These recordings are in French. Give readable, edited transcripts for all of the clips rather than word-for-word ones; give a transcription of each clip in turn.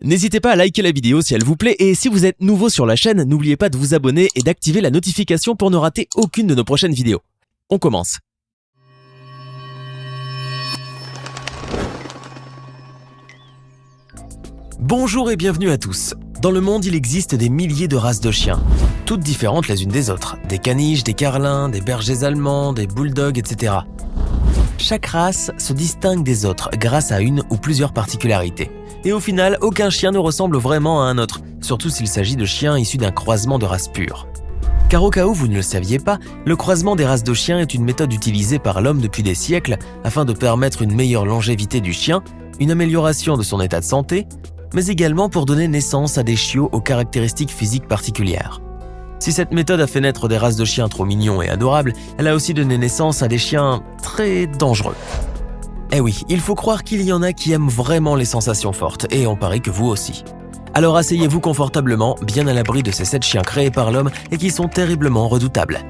N'hésitez pas à liker la vidéo si elle vous plaît et si vous êtes nouveau sur la chaîne, n'oubliez pas de vous abonner et d'activer la notification pour ne rater aucune de nos prochaines vidéos. On commence. Bonjour et bienvenue à tous. Dans le monde, il existe des milliers de races de chiens, toutes différentes les unes des autres. Des caniches, des carlins, des bergers allemands, des bulldogs, etc. Chaque race se distingue des autres grâce à une ou plusieurs particularités. Et au final, aucun chien ne ressemble vraiment à un autre, surtout s'il s'agit de chiens issus d'un croisement de races pures. Car au cas où vous ne le saviez pas, le croisement des races de chiens est une méthode utilisée par l'homme depuis des siècles afin de permettre une meilleure longévité du chien, une amélioration de son état de santé, mais également pour donner naissance à des chiots aux caractéristiques physiques particulières. Si cette méthode a fait naître des races de chiens trop mignons et adorables, elle a aussi donné naissance à des chiens très dangereux. Eh oui, il faut croire qu'il y en a qui aiment vraiment les sensations fortes, et on parie que vous aussi. Alors asseyez-vous confortablement, bien à l'abri de ces 7 chiens créés par l'homme et qui sont terriblement redoutables.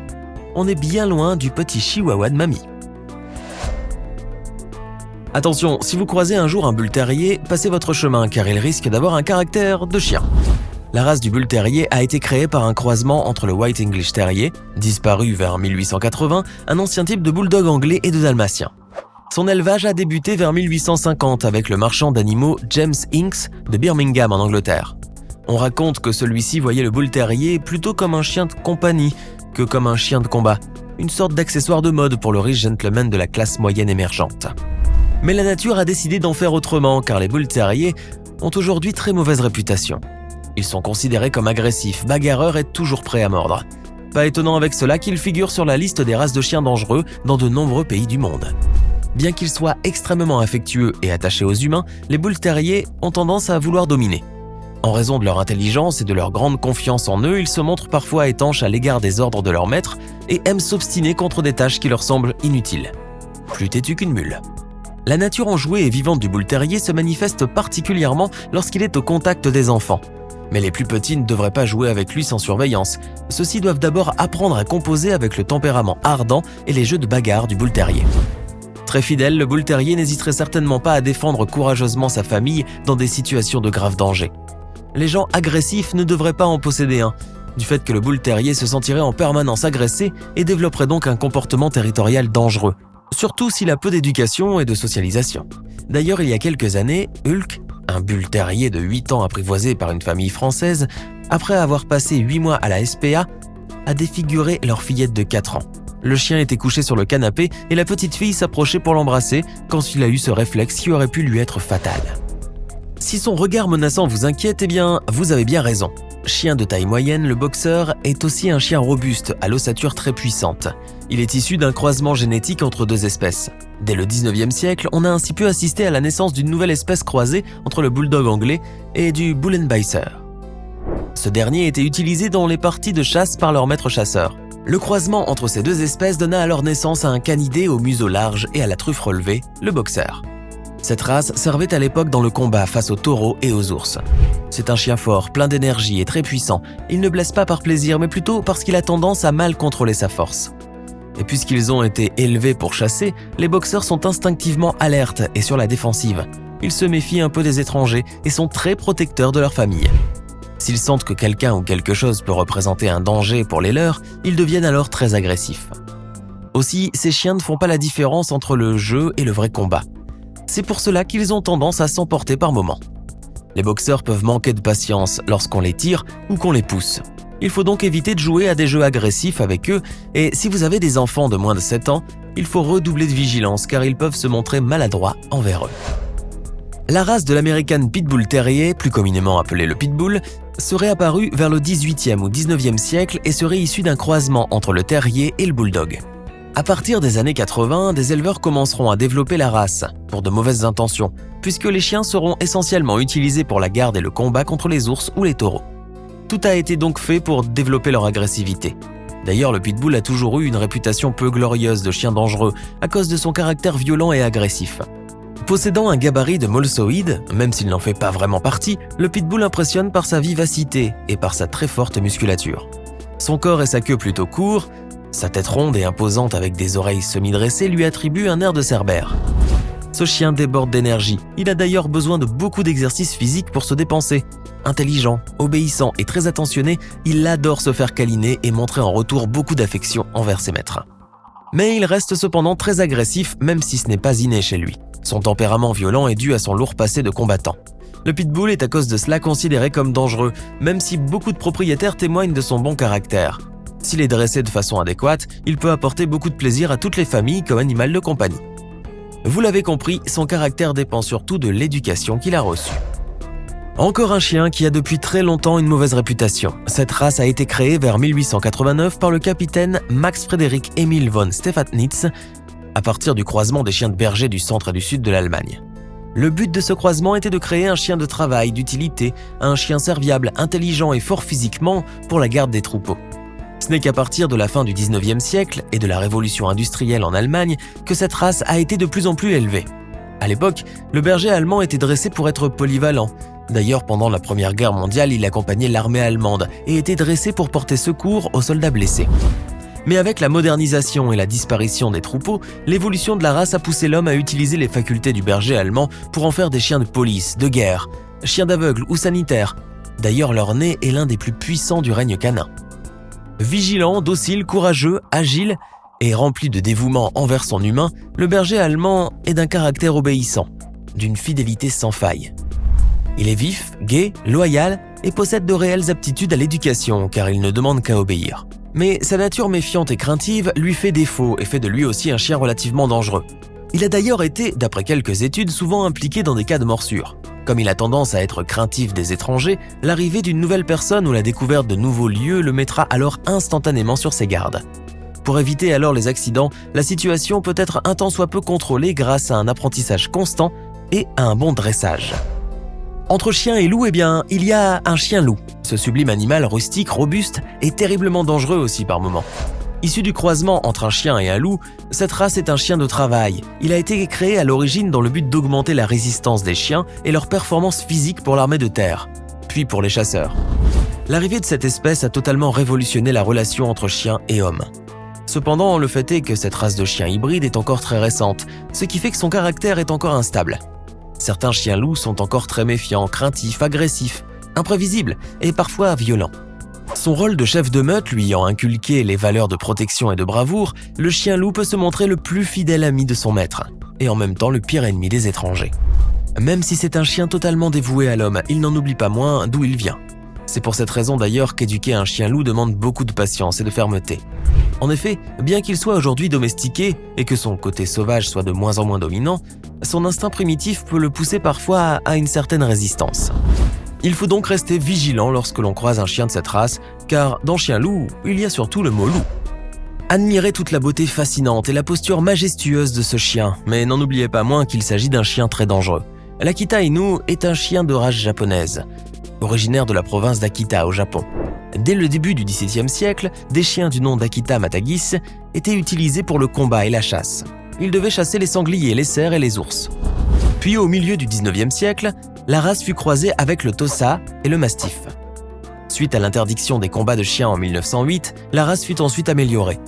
On est bien loin du petit chihuahua de mamie. Attention, si vous croisez un jour un bull terrier, passez votre chemin car il risque d'avoir un caractère de chien. La race du bull terrier a été créée par un croisement entre le White English Terrier, disparu vers 1880, un ancien type de bulldog anglais et de dalmatien. Son élevage a débuté vers 1850 avec le marchand d'animaux James Inks de Birmingham en Angleterre. On raconte que celui-ci voyait le bull terrier plutôt comme un chien de compagnie que comme un chien de combat, une sorte d'accessoire de mode pour le riche gentleman de la classe moyenne émergente. Mais la nature a décidé d'en faire autrement car les bull terriers ont aujourd'hui très mauvaise réputation. Ils sont considérés comme agressifs, bagarreurs et toujours prêts à mordre. Pas étonnant avec cela qu'ils figurent sur la liste des races de chiens dangereux dans de nombreux pays du monde. Bien qu'ils soient extrêmement affectueux et attachés aux humains, les bull terriers ont tendance à vouloir dominer. En raison de leur intelligence et de leur grande confiance en eux, ils se montrent parfois étanches à l'égard des ordres de leur maître et aiment s'obstiner contre des tâches qui leur semblent inutiles. Plus têtu qu'une mule. La nature enjouée et vivante du bull terrier se manifeste particulièrement lorsqu'il est au contact des enfants. Mais les plus petits ne devraient pas jouer avec lui sans surveillance. Ceux-ci doivent d'abord apprendre à composer avec le tempérament ardent et les jeux de bagarre du bull terrier. Très fidèle, le bull terrier n'hésiterait certainement pas à défendre courageusement sa famille dans des situations de grave danger. Les gens agressifs ne devraient pas en posséder un, du fait que le bull terrier se sentirait en permanence agressé et développerait donc un comportement territorial dangereux, surtout s'il a peu d'éducation et de socialisation. D'ailleurs, il y a quelques années, Hulk, un bull terrier de 8 ans apprivoisé par une famille française, après avoir passé 8 mois à la SPA, a défiguré leur fillette de 4 ans. Le chien était couché sur le canapé et la petite fille s'approchait pour l'embrasser quand il a eu ce réflexe qui aurait pu lui être fatal. Si son regard menaçant vous inquiète, eh bien, vous avez bien raison. Chien de taille moyenne, le boxer est aussi un chien robuste, à l'ossature très puissante. Il est issu d'un croisement génétique entre deux espèces. Dès le 19e siècle, on a ainsi pu assister à la naissance d'une nouvelle espèce croisée entre le bulldog anglais et du bull and Buiser. Ce dernier était utilisé dans les parties de chasse par leur maître chasseur. Le croisement entre ces deux espèces donna alors naissance à un canidé au museau large et à la truffe relevée, le boxer. Cette race servait à l'époque dans le combat face aux taureaux et aux ours. C'est un chien fort, plein d'énergie et très puissant. Il ne blesse pas par plaisir, mais plutôt parce qu'il a tendance à mal contrôler sa force. Et puisqu'ils ont été élevés pour chasser, les boxers sont instinctivement alertes et sur la défensive. Ils se méfient un peu des étrangers et sont très protecteurs de leur famille. S'ils sentent que quelqu'un ou quelque chose peut représenter un danger pour les leurs, ils deviennent alors très agressifs. Aussi, ces chiens ne font pas la différence entre le jeu et le vrai combat. C'est pour cela qu'ils ont tendance à s'emporter par moments. Les boxeurs peuvent manquer de patience lorsqu'on les tire ou qu'on les pousse. Il faut donc éviter de jouer à des jeux agressifs avec eux et si vous avez des enfants de moins de 7 ans, il faut redoubler de vigilance car ils peuvent se montrer maladroits envers eux. La race de l'American Pitbull Terrier, plus communément appelée le Pitbull, serait apparue vers le 18e ou 19e siècle et serait issue d'un croisement entre le terrier et le bulldog. À partir des années 80, des éleveurs commenceront à développer la race, pour de mauvaises intentions, puisque les chiens seront essentiellement utilisés pour la garde et le combat contre les ours ou les taureaux. Tout a été donc fait pour développer leur agressivité. D'ailleurs, le pitbull a toujours eu une réputation peu glorieuse de chien dangereux à cause de son caractère violent et agressif. Possédant un gabarit de molsoïde, même s'il n'en fait pas vraiment partie, le pitbull impressionne par sa vivacité et par sa très forte musculature. Son corps et sa queue plutôt courts, sa tête ronde et imposante avec des oreilles semi-dressées lui attribuent un air de cerbère. Ce chien déborde d'énergie. Il a d'ailleurs besoin de beaucoup d'exercices physiques pour se dépenser. Intelligent, obéissant et très attentionné, il adore se faire câliner et montrer en retour beaucoup d'affection envers ses maîtres. Mais il reste cependant très agressif, même si ce n'est pas inné chez lui. Son tempérament violent est dû à son lourd passé de combattant. Le pitbull est à cause de cela considéré comme dangereux, même si beaucoup de propriétaires témoignent de son bon caractère. S'il est dressé de façon adéquate, il peut apporter beaucoup de plaisir à toutes les familles comme animal de compagnie. Vous l'avez compris, son caractère dépend surtout de l'éducation qu'il a reçue. Encore un chien qui a depuis très longtemps une mauvaise réputation. Cette race a été créée vers 1889 par le capitaine Max Friedrich Emil von Stefanitz à partir du croisement des chiens de berger du centre et du sud de l'Allemagne. Le but de ce croisement était de créer un chien de travail, d'utilité, un chien serviable, intelligent et fort physiquement pour la garde des troupeaux. Ce n'est qu'à partir de la fin du 19e siècle et de la révolution industrielle en Allemagne que cette race a été de plus en plus élevée. À l'époque, le berger allemand était dressé pour être polyvalent. D'ailleurs, pendant la Première Guerre mondiale, il accompagnait l'armée allemande et était dressé pour porter secours aux soldats blessés. Mais avec la modernisation et la disparition des troupeaux, l'évolution de la race a poussé l'homme à utiliser les facultés du berger allemand pour en faire des chiens de police, de guerre, chiens d'aveugle ou sanitaires. D'ailleurs, leur nez est l'un des plus puissants du règne canin. Vigilant, docile, courageux, agile et rempli de dévouement envers son humain, le berger allemand est d'un caractère obéissant, d'une fidélité sans faille. Il est vif, gai, loyal et possède de réelles aptitudes à l'éducation car il ne demande qu'à obéir. Mais sa nature méfiante et craintive lui fait défaut et fait de lui aussi un chien relativement dangereux. Il a d'ailleurs été, d'après quelques études, souvent impliqué dans des cas de morsure. Comme il a tendance à être craintif des étrangers, l'arrivée d'une nouvelle personne ou la découverte de nouveaux lieux le mettra alors instantanément sur ses gardes. Pour éviter alors les accidents, la situation peut être un tant soit peu contrôlée grâce à un apprentissage constant et à un bon dressage. Entre chien et loup, il y a un chien-loup. Ce sublime animal rustique, robuste et terriblement dangereux aussi par moments. Issu du croisement entre un chien et un loup, cette race est un chien de travail. Il a été créé à l'origine dans le but d'augmenter la résistance des chiens et leur performance physique pour l'armée de terre, puis pour les chasseurs. L'arrivée de cette espèce a totalement révolutionné la relation entre chien et homme. Cependant, le fait est que cette race de chien hybride est encore très récente, ce qui fait que son caractère est encore instable. Certains chiens loups sont encore très méfiants, craintifs, agressifs, imprévisibles et parfois violents. Son rôle de chef de meute lui ayant inculqué les valeurs de protection et de bravoure, le chien loup peut se montrer le plus fidèle ami de son maître et en même temps le pire ennemi des étrangers. Même si c'est un chien totalement dévoué à l'homme, il n'en oublie pas moins d'où il vient. C'est pour cette raison d'ailleurs qu'éduquer un chien loup demande beaucoup de patience et de fermeté. En effet, bien qu'il soit aujourd'hui domestiqué et que son côté sauvage soit de moins en moins dominant, son instinct primitif peut le pousser parfois à une certaine résistance. Il faut donc rester vigilant lorsque l'on croise un chien de cette race, car dans chien-loup, il y a surtout le mot loup. Admirez toute la beauté fascinante et la posture majestueuse de ce chien, mais n'en oubliez pas moins qu'il s'agit d'un chien très dangereux. L'Akita Inu est un chien de race japonaise, originaire de la province d'Akita au Japon. Dès le début du XVIIe siècle, des chiens du nom d'Akita Matagis étaient utilisés pour le combat et la chasse. Ils devaient chasser les sangliers, les cerfs et les ours. Puis au milieu du XIXe siècle, la race fut croisée avec le Tosa et le Mastiff. Suite à l'interdiction des combats de chiens en 1908, la race fut ensuite améliorée.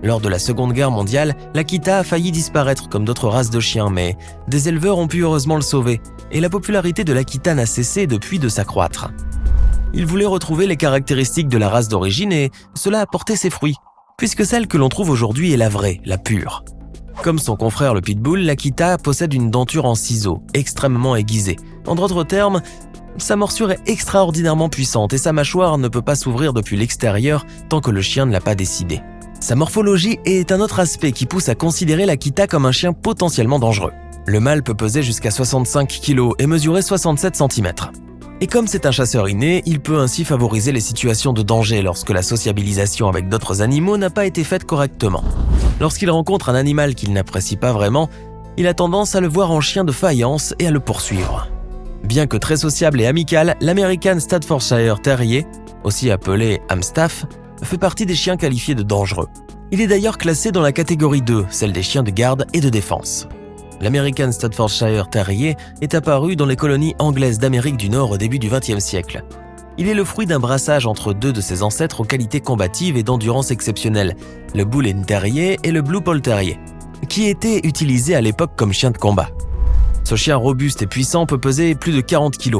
Lors de la Seconde Guerre mondiale, l'Akita a failli disparaître comme d'autres races de chiens, mais des éleveurs ont pu heureusement le sauver, et la popularité de l'Akita n'a cessé depuis de s'accroître. Ils voulaient retrouver les caractéristiques de la race d'origine et cela a porté ses fruits, puisque celle que l'on trouve aujourd'hui est la vraie, la pure. Comme son confrère le pitbull, l'Akita possède une denture en ciseaux, extrêmement aiguisée. En d'autres termes, sa morsure est extraordinairement puissante et sa mâchoire ne peut pas s'ouvrir depuis l'extérieur tant que le chien ne l'a pas décidé. Sa morphologie est un autre aspect qui pousse à considérer l'Akita comme un chien potentiellement dangereux. Le mâle peut peser jusqu'à 65 kg et mesurer 67 cm. Et comme c'est un chasseur inné, il peut ainsi favoriser les situations de danger lorsque la sociabilisation avec d'autres animaux n'a pas été faite correctement. Lorsqu'il rencontre un animal qu'il n'apprécie pas vraiment, il a tendance à le voir en chien de faïence et à le poursuivre. Bien que très sociable et amical, l'American Staffordshire Terrier, aussi appelé Amstaff, fait partie des chiens qualifiés de dangereux. Il est d'ailleurs classé dans la catégorie 2, celle des chiens de garde et de défense. L'American Staffordshire Terrier est apparu dans les colonies anglaises d'Amérique du Nord au début du XXe siècle. Il est le fruit d'un brassage entre deux de ses ancêtres aux qualités combatives et d'endurance exceptionnelles, le Bull Terrier et le Blue Poll Terrier. qui était utilisé à l'époque comme chien de combat. Ce chien robuste et puissant peut peser plus de 40 kg.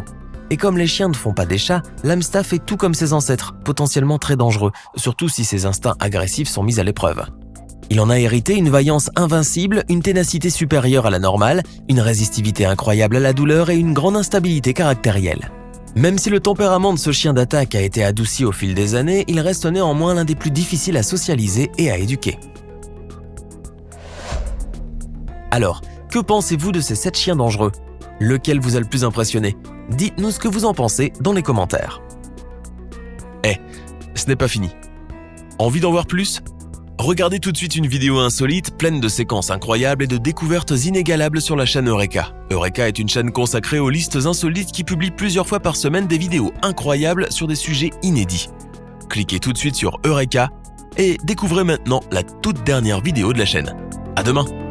Et comme les chiens ne font pas des chats, l'Amstaff est tout comme ses ancêtres, potentiellement très dangereux, surtout si ses instincts agressifs sont mis à l'épreuve. Il en a hérité une vaillance invincible, une ténacité supérieure à la normale, une résistivité incroyable à la douleur et une grande instabilité caractérielle. Même si le tempérament de ce chien d'attaque a été adouci au fil des années, il reste néanmoins l'un des plus difficiles à socialiser et à éduquer. Alors, que pensez-vous de ces 7 chiens dangereux? Lequel vous a le plus impressionné? Dites-nous ce que vous en pensez dans les commentaires. Ce n'est pas fini. Envie d'en voir plus? Regardez tout de suite une vidéo insolite pleine de séquences incroyables et de découvertes inégalables sur la chaîne Eureka. Eureka est une chaîne consacrée aux listes insolites qui publie plusieurs fois par semaine des vidéos incroyables sur des sujets inédits. Cliquez tout de suite sur Eureka et découvrez maintenant la toute dernière vidéo de la chaîne. À demain!